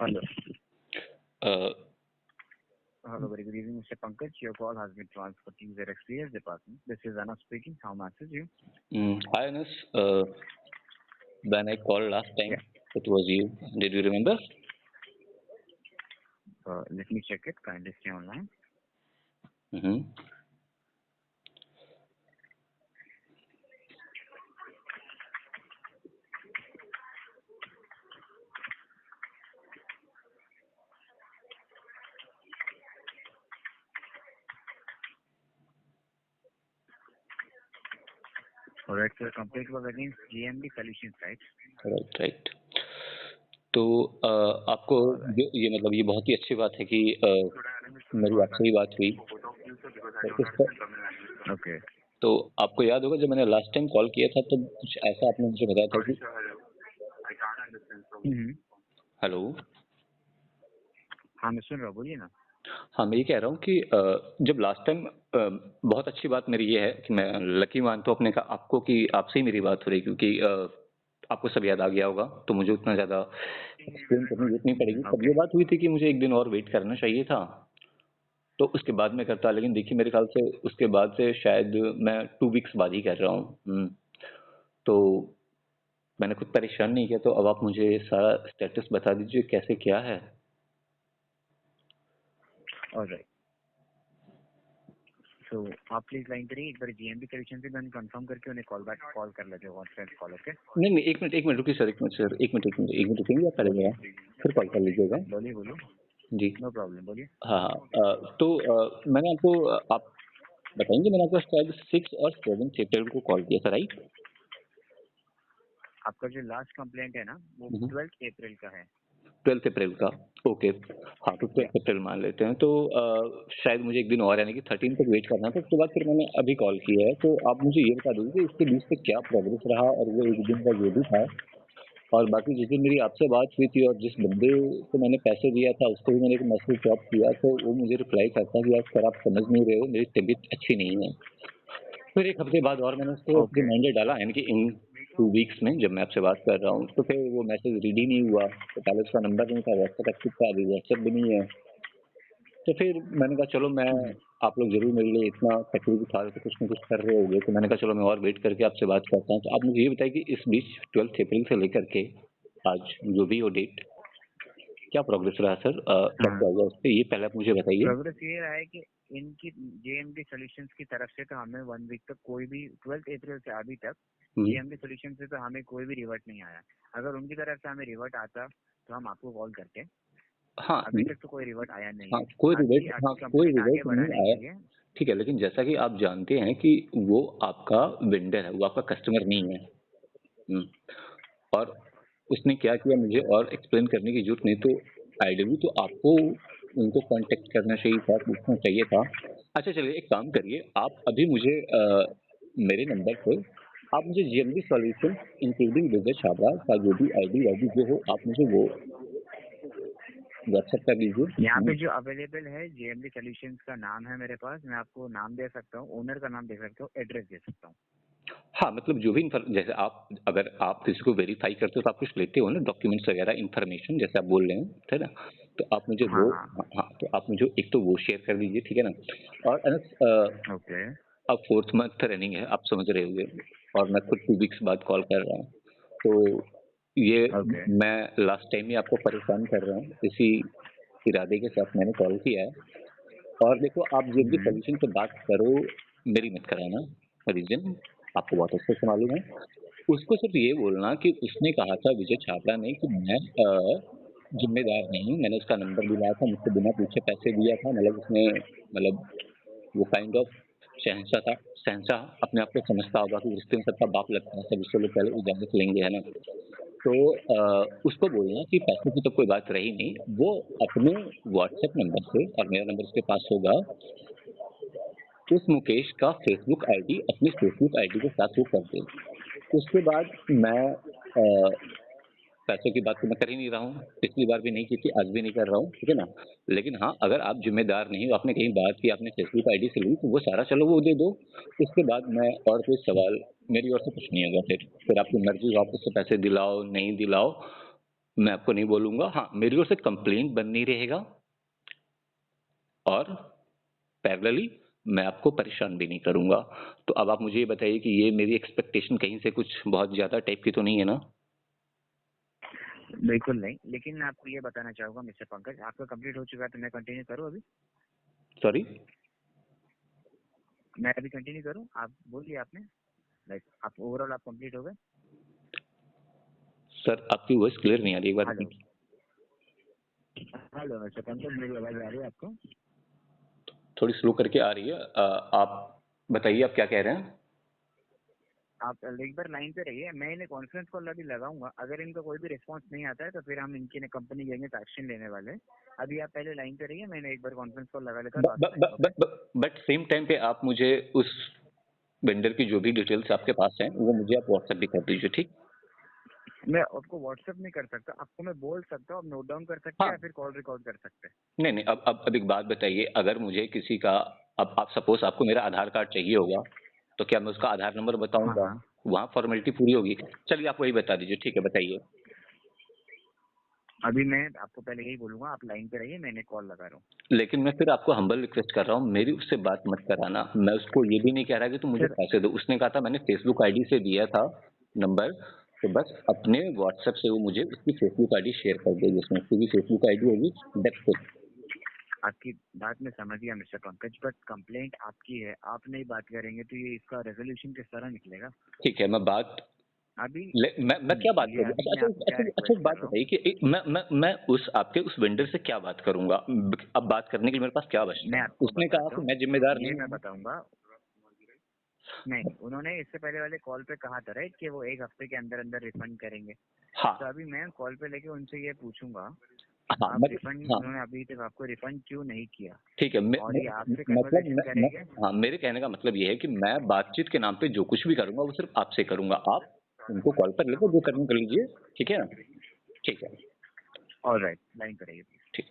Hello. Uh, Hello, very good evening, Mr. Pankaj. Your call has been transferred to user experience department. This is Anna speaking. How may I assist you? Hi Anas, when I called last time, Yeah. it was you. Did you remember? Let me check it. Kindly stay online. Mm-hmm. Alright, so the complaint was against GMB Solutions, right? Right तो आपको ये मतलब ये बहुत ही अच्छी बात है कि मेरी आपसे ही बात हुई तो Okay. तो आपको याद होगा जब मैंने लास्ट टाइम कॉल किया था तो कुछ ऐसा आपने मुझे बताया था कि हेलो हाँ, मैं सुन रहा हूँ, बोलिए ना। हाँ मैं ये कह रहा हूँ कि जब लास्ट टाइम बहुत अच्छी बात मेरी ये है कि मैं लकी मानता हूँ अपने का आपको कि आपसे ही मेरी बात हो रही क्योंकि आपको सब याद आ गया होगा तो मुझे उतना ज़्यादा एक्सप्लेन करने की जरूरत नहीं पड़ेगी। तब ये बात हुई थी कि मुझे एक दिन और वेट करना चाहिए था तो उसके बाद मैं करता, लेकिन देखिए मेरे ख्याल से उसके बाद से शायद मैं 2 वीक्स बाद ही कर रहा हूँ। तो मैंने खुद परेशान नहीं किया तो अब आप मुझे सारा स्टेटस बता दीजिए कैसे क्या है। Alright. So आप प्लीज लाइन पे रहिए, एक बार GMB Solutions से मैंने कंफर्म करके उन्हें कॉल कर लेते हैं, व्हाट्सएप कॉल। ओके, नहीं नहीं एक मिनट रुकिए सर, एक मिनट रुकेंगे या करेंगे फिर कॉल कर लीजिएगा। बोलिए जी नो प्रॉब्लम, बोलिए। हाँ तो मैंने आपको आप बताएंगे मैंने आपको शायद 6 और 7 अप्रैल को कॉल किया था राइट? आपका जो लास्ट कंप्लेंट है ना वो 12 अप्रैल का है। 12 अप्रैल का ओके हाँ तो 12 अप्रैल मान लेते हैं तो शायद मुझे एक दिन और यानी कि 13 तक वेट करना था। उसके बाद फिर मैंने अभी कॉल किया है तो आप मुझे ये बता दीजिए इसके बीच पे क्या प्रोग्रेस रहा और वो एक दिन का जो भी था और बाकी जिस दिन मेरी आपसे बात हुई थी और जिस बंदे को मैंने पैसे दिया था उसको भी मैंने एक मैसेज ड्रॉप किया तो वो मुझे रिप्लाई करता कि यार सर आप समझ नहीं रहे हो मेरी तबीयत अच्छी नहीं है। फिर एक हफ्ते बाद और मैंने उसको Okay. रिमाइंडर डाला यानी कि इन 2 वीक्स में जब मैं आपसे बात कर रहा हूँ तो फिर वो मैसेज रीड ही नहीं हुआ। तो पहले उसका नंबर नहीं था, व्हाट्सएप एक्टिव था, अभी व्हाट्सएप भी नहीं है। तो फिर मैंने कहा चलो मैं आप लोग जरूर मेरे लिए इतना तकलीफ उठा रहे थे, कुछ ना कुछ कर रहे होगे तो मैंने कहा चलो मैं और वेट करके आपसे बात करता हूँ। तो आप मुझे ये बताइए कि इस बीच 12 अप्रैल से लेकर के आज जो भी हो डेट क्या प्रोग्रेस रहा सर, क्या क्या हुआ उस पर ये पहले आप मुझे बताइए। प्रोग्रेस ये रहा है कि इनकी JMB सॉल्यूशंस की तरफ से तो हमें 1 वीक तक कोई भी 12 अप्रैल से अभी तक JMB सॉल्यूशन से तो हमें कोई भी रिवर्ट नहीं आया। अगर उनकी तरफ से हमें रिवर्ट आता तो हम आपको कॉल करते। हाँ अभी तक तो कोई रिवर्ट आया नहीं हाँ है। कोई कंप्लेंट आगे रिवर्ट नहीं बढ़ाने आया। के लिए ठीक है लेकिन जैसा कि आप जानते हैं कि वो आपका वेंडर है, वो आपका कस्टमर नहीं है। और उसने क्या किया मुझे और एक्सप्लेन करने की जरूरत नहीं। तो आइडियली तो आपको उनको कांटेक्ट करना चाहिए था, पूछना चाहिए था। अच्छा चलिए एक काम करिए आप अभी मुझे मेरे नंबर पे आप मुझे GMB सॉल्यूशन इंक्लूडिंग विजय छाबड़ा का जो भी आईडी वाईडी जो हो आप मुझे वो व्हाट्सएप कर लीजिए। यहाँ पे जो अवेलेबल है JMB सॉल्यूशंस का नाम है मेरे पास। मैं आपको नाम दे सकता हूँ, ओनर का नाम दे सकता हूँ, एड्रेस दे सकता हूँ। हाँ मतलब जो भी जैसे आप अगर आप किसी को वेरीफाई करते हो तो आप कुछ लेते हो ना डॉक्यूमेंट्स वगैरह इन्फॉर्मेशन जैसे आप बोल रहे हैं, है ना? तो आप मुझे वो हाँ तो आप मुझे एक तो वो शेयर कर दीजिए, ठीक है ना? और अनस ओके अब 4th मंथ रनिंग है, आप समझ रहे होंगे और मैं खुद 2 वीक्स बाद कॉल कर रहा हूँ। तो ये मैं लास्ट टाइम ही आपको परेशान कर रहा हूँ, इसी इरादे के साथ मैंने कॉल किया है। और देखो आप GMB सॉल्यूशन से बात करो, मेरी मत कराना, रीजन आपको बहुत अच्छे से मालूम है। उसको सिर्फ ये बोलना कि उसने कहा था विजय छाबड़ा ने कि मैं जिम्मेदार नहीं हूँ, मैंने उसका नंबर भी लाया था, मुझसे बिना पूछे पैसे दिया था। मतलब उसने मतलब वो काइंड ऑफ शहंशाह था, शहंशाह अपने आप को समझता होगा कि रिश्ते में सबका बाप लगता है, सब इससे लोग पहले इजाजत लेंगे, है ना? तो उसको बोलना कि पैसों की तो कोई बात रही नहीं, वो अपने व्हाट्सएप नंबर से और मेरा नंबर उसके पास होगा, उस मुकेश का फेसबुक आईडी अपनी फेसबुक आईडी के साथ वो कर दे। उसके बाद मैं पैसों की बात तो मैं कर ही नहीं रहा हूँ, पिछली बार भी नहीं की थी, आज भी नहीं कर रहा हूँ, ठीक है ना? लेकिन हाँ अगर आप जिम्मेदार नहीं हो, आपने कहीं बात की, आपने फेसबुक आईडी से ली तो वो सारा चलो वो दे दो। उसके बाद मैं और कोई सवाल मेरी ओर से कुछ नहीं होगा। फिर आपकी मर्जी हो, आप उससे पैसे दिलाओ नहीं दिलाओ, मैं आपको नहीं बोलूंगा। हाँ, मेरी ओर से कंप्लेंट बन नहीं रहेगा और पैरेलली मैं आपको परेशान भी नहीं करूंगा। तो अब आप मुझे ये बताइए कि ये मेरी एक्सपेक्टेशन कहीं से कुछ बहुत ज्यादा टाइप की तो नहीं है ना? बिल्कुल नहीं, लेकिन मैं आपको ये बताना चाहूंगा मिस्टर पंकज, आपका कंप्लीट हो चुका है तो मैं कंटिन्यू करूँ अभी? सॉरी? मैं अभी कंटिन्यू करूँ? आप बोलिए, आपने लाइक आप ओवरऑल आप कंप्लीट हो गए? सर आपकी वॉइस क्लियर नहीं आ रही, एक बार hello repeat. Hello mister Pankaj, मेरी आवाज आ रही है आपको? थोड़ी स्लो करके आ रही है। आप बताइए, आप क्या कह रहे हैं? आप एक बार लाइन पे रहिए, मैं इन्हें कॉन्फ्रेंस कॉल अभी लगाऊंगा, अगर इनका कोई भी रिस्पांस नहीं आता है तो फिर हम इनकी कंपनी के अगेंस्ट एक्शन लेने वाले हैं। अभी आप पहले लाइन पे रहिए, मैंने एक बार कॉन्फ्रेंस कॉल लगा लेता last time, okay? But same time पे आप मुझे उस वेंडर की जो भी डिटेल्स आपके पास हैं वो मुझे आप व्हाट्सएप भी कर दीजिए, ठीक? मैं आपको व्हाट्सएप नहीं कर सकता, आपको मैं बोल सकता हूँ, आप नोट डाउन कर सकते हैं हाँ। या फिर कॉल रिकॉर्ड कर सकते हैं। नहीं नहीं, अब एक बात बताइए, अगर मुझे किसी का, अब आप सपोज आपको मेरा आधार कार्ड चाहिए होगा, तो क्या मैं उसका आधार नंबर हाँ बताऊंगा? हाँ। वहाँ फॉर्मेलिटी पूरी होगी। चलिए आप वही बता दीजिए, ठीक है, बताइए। अभी मैं आपको पहले यही बोलूंगा, आप लाइन पे रहिए, मैंने कॉल लगा रहा हूँ। लेकिन मैं फिर आपको हम्बल रिक्वेस्ट कर रहा हूँ, मेरी उससे बात मत कराना। मैं उसको ये भी नहीं कह रहा कि तुम मुझे सर पैसे दो। उसने कहा था मैंने फेसबुक आईडी से दिया था नंबर, तो बस अपने व्हाट्सएप से वो मुझे उसकी फेसबुक आईडी शेयर कर दे, जिसमें उसकी भी फेसबुक आईडी होगी। That's it. आपकी बात में समझ गया मिस्टर पंकज, बट कंप्लेंट आपकी है, आप नहीं बात करेंगे तो ये इसका रेजोल्यूशन किस तरह निकलेगा? ठीक है, मैं बात अभी मैं क्या बात ये करूँ? अभी मैं अच्छा आपको क्या अच्छा अच्छा, एक रिक्वेस्ट कर बात रहा हूँ? बताइए कि मैं उस आपके उस वेंडर से क्या बात करूंगा? अब बात करने के लिए मेरे पास क्या बचता मैं है? आपको उसने कहा बताता कि हूँ, मैं जिम्मेदार ये नहीं मैं हूँ। बताऊंगा। नहीं, उन्होंने इससे पहले वाले कॉल पे कहा था राइट कि वो एक हफ्ते के अंदर अंदर रिफंड करेंगे। हाँ तो अभी मैं कॉल पे लेके उनसे ये पूछूंगा, हाँ, आप रिफंड, हाँ उन्होंने अभी तक आपको रिफंड क्यों नहीं किया? ठीक है। और ये आपसे मतलब कन्वर्सेशन करेंगे? हाँ, मेरे कहने का मतलब ये है कि मैं बातचीत के नाम पे जो कुछ भी करूंगा वो सिर्फ आपसे करूंगा। आप उनको कॉल पर लेकर जो करना कर लीजिए, ठीक है ना? ठीक है। ऑलराइट, लाइन पे रहिए प्लीज। ठीक।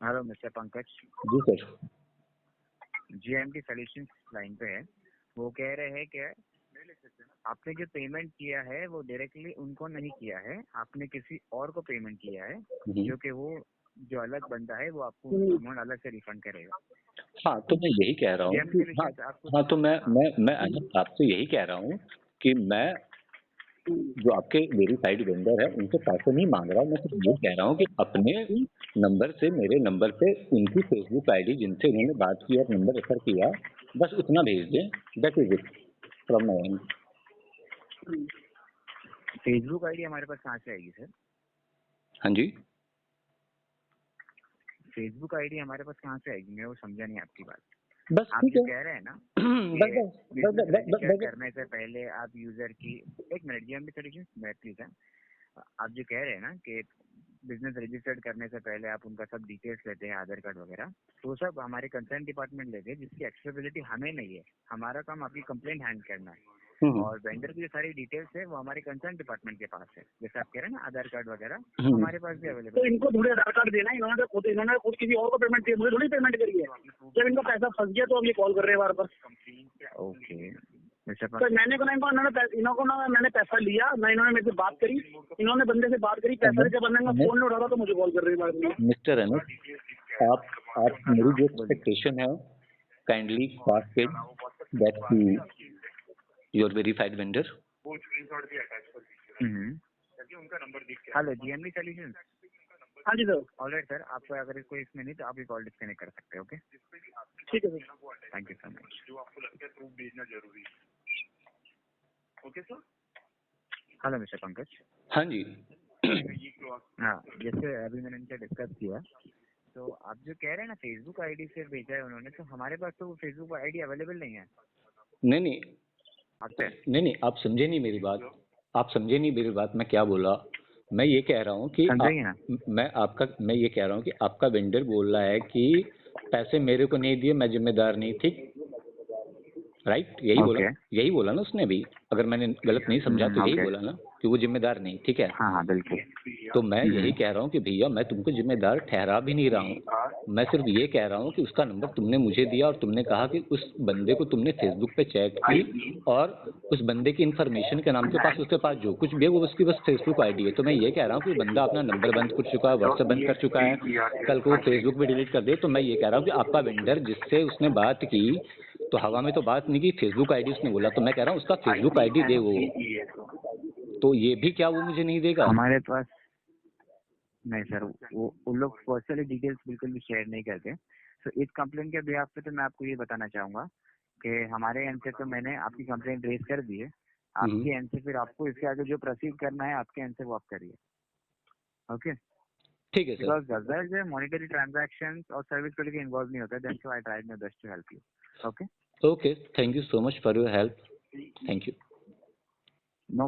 हेलो मिस्टर पंकज, जी सर। जीएमटी सॉल्यूशंस लाइन पे है। वो कह रहे हैं कि आपने जो पेमेंट किया है वो डायरेक्टली उनको नहीं किया है, आपने किसी और को पेमेंट किया है, जो कि वो जो अलग बंदा है वो आपको अमाउंट अलग से रिफंड करेगा। हाँ, तो मैं यही कह रहा हूँ जीएमटी कि हाँ, सॉल्यूशंस आपको हाँ, तो हाँ मैं आपसे यही कह रहा हूँ कि मैं जो आपके वेरीफाइड वेंडर है उनसे पैसे नहीं मांग रहा हूँ, मैं सिर्फ ये कह रहा हूँ कि अपने नंबर से मेरे नंबर पे उनकी फेसबुक आईडी जिनसे उन्होंने बात की और नंबर रेफर किया, बस उतना भेज दें, that is it from my and. Facebook ID हमारे पास कहाँ से आएगी सर? हाँ जी, फेसबुक आईडी हमारे पास कहाँ से आएगी? मैं वो समझा नहीं आपकी बात। बस आप ठीक जो है, कह रहे हैं ना बस करने से पहले आप यूजर की, एक मिनट जीएमडी सॉल्यूशंस प्लीज है, आप जो कह रहे हैं ना कि बिजनेस रजिस्टर्ड करने से पहले आप उनका सब डिटेल्स लेते हैं, आधार कार्ड वगैरह, तो सब हमारे कंसर्न डिपार्टमेंट लेते हैं, जिसकी एक्सेसिबिलिटी हमें नहीं है। हमारा काम आपकी कंप्लेंट हैंड करना है, और वेंडर की जो सारी डिटेल्स है वो हमारे कंसर्न डिपार्टमेंट के पास है। जैसे आप कह रहे हैं ना आधार कार्ड वगैरह, हमारे पास भी अवेलेबल। तो इनको थोड़ी आधार कार्ड देना, इन्होंने खुद किसी और को पेमेंट की, मुझे थोड़ी पेमेंट करी है। जब इनका पैसा फंस गया तो अब ये कॉल कर रहे हैं बार बार। ओके, तो मैंने मैंने पैसा लिया ना, इन्होंने मेरे से बात करी, इन्होंने बंदे से बात करी, पैसा जब बंदे का फोन नहीं उठा रहा तो मुझे कॉल कर रही है बाद में। मिस्टर अनूप, आप मेरी जो एक्सपेक्टेशन है, kindly pass it that to your verified vendor. Hello GMD solutions. हाँ जी सर। ऑलराइट सर, आपको अगर कोई इसमें नहीं तो आप ये कॉल डिस्कनेक्ट कर सकते हैं। ओके, ठीक है sir, thank you so much. जो आपको लगता है प्रूफ भेजना जरूरी है। Okay sir. Hello mister Pankaj. हाँ जी। हाँ, जैसे अभी मैंने इनसे डिस्कस किया, तो आप जो कह रहे हैं ना फेसबुक आईडी से भेजा है उन्होंने, तो हमारे पास तो वो फेसबुक आईडी अवेलेबल नहीं है। नहीं, आप समझे नहीं मेरी बात, मैं क्या बोला। मैं ये कह रहा हूँ कि मैं ये कह रहा हूँ कि आपका वेंडर बोल रहा है कि पैसे मेरे को नहीं दिए, मैं जिम्मेदार नहीं, ठीक राइट? यही बोला ना उसने भी, अगर मैंने गलत नहीं समझा तो यही बोला ना कि वो जिम्मेदार नहीं, ठीक है? हाँ बिल्कुल। तो मैं यही कह रहा हूँ कि भैया मैं तुमको जिम्मेदार ठहरा भी नहीं रहा हूँ, मैं सिर्फ ये कह रहा हूँ कि उसका नंबर तुमने मुझे दिया और तुमने कहा कि उस बंदे को तुमने फेसबुक पे चेक की और उस बंदे की इन्फॉर्मेशन के नाम के पास उसके पास जो कुछ भी है वो उसकी बस फेसबुक आईडी है। तो मैं ये कह रहा हूँ कि बंदा अपना नंबर बंद कर चुका है, व्हाट्सएप बंद कर चुका है, कल को फेसबुक भी डिलीट कर दे। तो मैं ये कह रहा हूँ कि आपका वेंडर जिससे उसने बात की तो हवा में तो बात नहीं की, फेसबुक आईडी उसने बोला, तो मैं कह रहा हूँ उसका फेसबुक आईडी दे वो। तो ये भी क्या वो मुझे नहीं देगा? हमारे पास नहीं सर, वो उन लोग पर्सनली डिटेल्स बिल्कुल भी शेयर नहीं करते। तो इस कंप्लेंट के बिहाफ पे तो मैं आपको ये बताना चाहूंगा कि हमारे एंड से तो मैंने आपकी कंप्लेंट रेज कर दी है, आपके एंड से फिर आपको इसके आगे जो प्रोसीड करना है आपके एंड से वो आप करिए। ओके, ठीक है सर। बिकॉज गजर जो मॉनिटरी ट्रांजैक्शंस और सर्विस को लेके इन्वॉल्व नहीं होता, then so I tried my best to help you. Okay, thank you so much for your help, thank you.